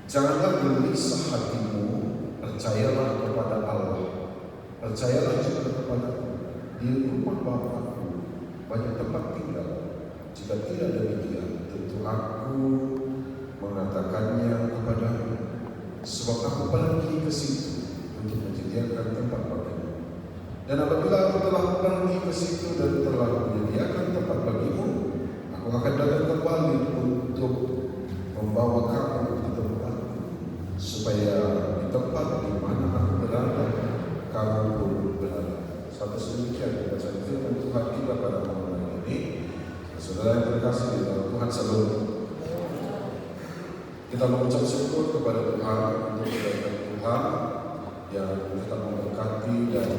Janganlah gelisah hatimu, percayalah kepada Allah, percayalah juga kepadaku. Di rumah Bapakku banyak tempat tinggal. Jika tidak demikian, tentu aku mengatakannya kepadamu. Sebab aku pergi ke situ untuk menyediakan tempat bagimu. Dan apabila aku telah pergi ke situ dan telah menyediakan tempat bagimu, aku akan datang kembali untuk membawa kamu ke tempatku, supaya di tempat di mana aku berada, kamu pun berada. Satu sedemikian bacaan firman Tuhan kita pada malam ini. Saudara yang terkasih di dalam Tuhan, salam. Kita mengucap syukur kepada Tuhan untuk kebaikan Tuhan yang tetap memberkati dan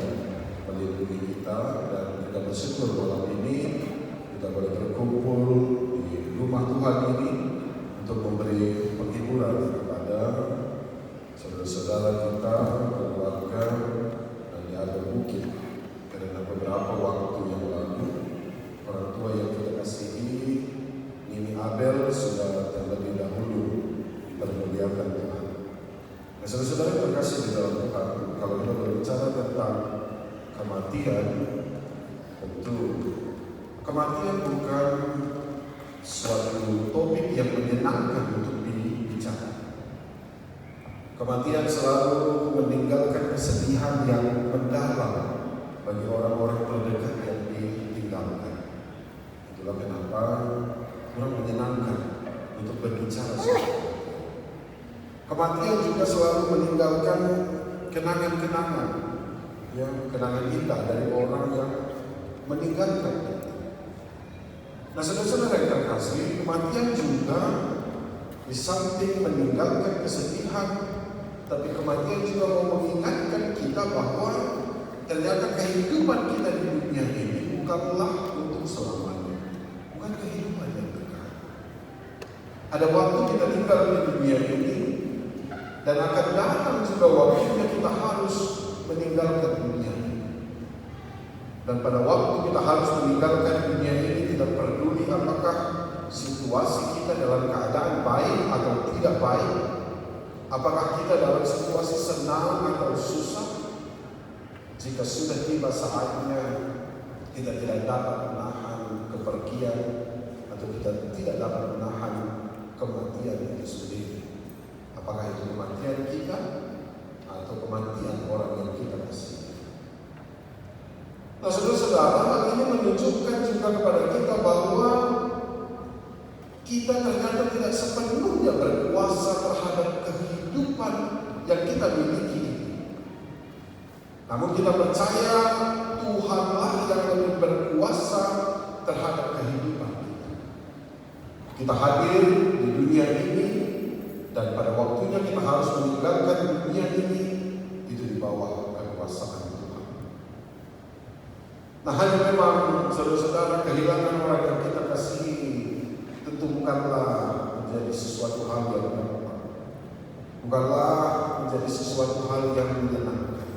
melindungi kita, dan kita bersyukur malam ini kita boleh berkumpul di rumah Tuhan ini untuk memberi penghiburan kepada saudara-saudara kita, keluarga, dan di atas bukit. Karena beberapa waktu yang lalu orang tua yang kita kasihi, Nini Abel, sudah terlebih dahulu dipermuliakan Tuhan. Nah, saudara-saudara yang terkasih di dalam Tuhan, kalau kita berbicara tentang kematian, tentu kematian bukan suatu topik yang menyenangkan untuk dibicara. Kematian selalu meninggalkan kesedihan yang mendalam bagi orang-orang terdekat yang ditinggalkan. Itulah kenapa kurang menyenangkan untuk berbicara soal kematian. Juga selalu meninggalkan kenangan-kenangan, ya, kenangan indah dari orang yang meninggalkan kita. Nah, saudara-saudara yang terkasih, kematian juga di samping meninggalkan kesedihan, tapi kematian juga mau mengingatkan kita bahwa ternyata kehidupan kita di dunia ini bukanlah untuk selamanya, bukan kehidupan yang kekal. Ada waktu kita tinggal di dunia ini, dan akan datang juga waktunya kita harus meninggalkan dunia ini. Dan pada waktu kita harus meninggalkan dunia ini, tidak peduli apakah situasi kita dalam keadaan baik atau tidak baik, apakah kita dalam situasi senang atau susah. Jika sudah tiba saatnya, kita tidak dapat menahan kepergian, atau kita tidak dapat menahan kematian itu sendiri. Apakah itu kematian kita atau kematian orang yang kita kasih. Nah, saudara-saudara, hal ini menunjukkan juga kepada kita bahwa kita ternyata tidak sepenuhnya berkuasa terhadap kehidupan yang kita miliki. Namun kita percaya Tuhanlah yang lebih berkuasa terhadap kehidupan kita. Kita hadir di dunia ini, dan pada waktunya kita harus meninggalkan dunia ini, itu di bawah kekuasaan Tuhan. Nah, hanya memang saudara-saudara, kehilangan orang yang kita kasihi tentu bukanlah menjadi sesuatu hal yang gampang, bukanlah menjadi sesuatu hal yang menyenangkan.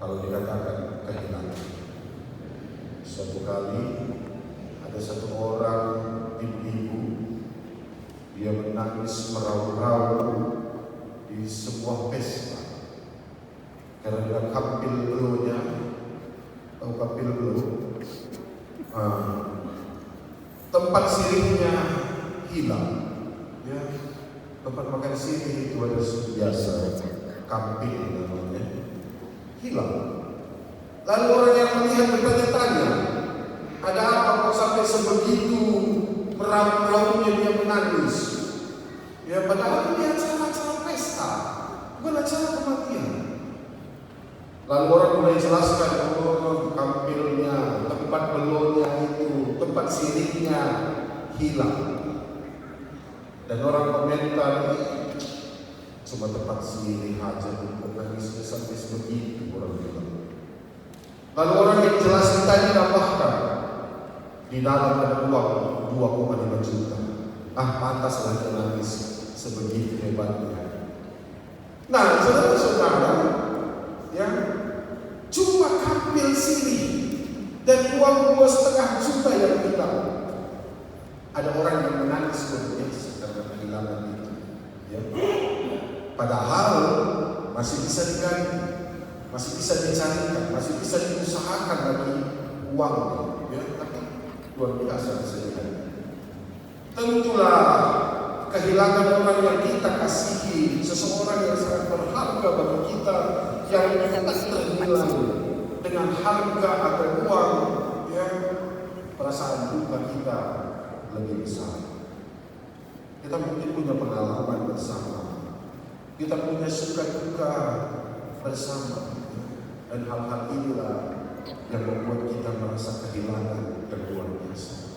Kalau dikatakan kehilangan, suatu kali ada satu orang ibu-ibu, dia menangis meraung-raung di sebuah pesta karena kapil belonya, tahu kapil belo, tempat sirihnya hilang, ya, tempat makan sirih itu ada biasa kapil namanya, hilang. Lalu orang yang melihat bertanya-tanya, ada apa kok sampai sebegitu meraung-raungnya dia menangis? Ya, padahal ini acara-acara pesta, bukan acara kematian. Lalu orang mulai jelaskan, oh, kampilnya, tempat belonya itu, tempat sirihnya hilang. Dan orang komentar, cuma tempat sirih aja, nangisnya sampai sebegitu, orang bilang. Lalu orang yang jelas tadi nambahkan, di dalam ada uang 2,5 juta. Pantaslah dia nangis sebegitu hebatnya. Nah, saudara-saudara, ya, cuma kapil sirih dan uang 2,5 juta yang hilang. Ada orang yang menangis karena kehilangan itu. Ya. Padahal masih bisa diganti, masih bisa dicarikan, masih bisa diusahakan lagi uang. Ya. Tapi luar biasa saya. Tentulah kehilangan orang yang kita kasihi, seseorang yang sangat berharga bagi kita, yang tak terhilang dengan harga atau uang, ya, perasaan duka kita lebih besar. Kita mungkin punya pengalaman bersama, kita punya suka duka bersama, dan hal-hal inilah yang membuat kita merasa kehilangan dan luar biasa.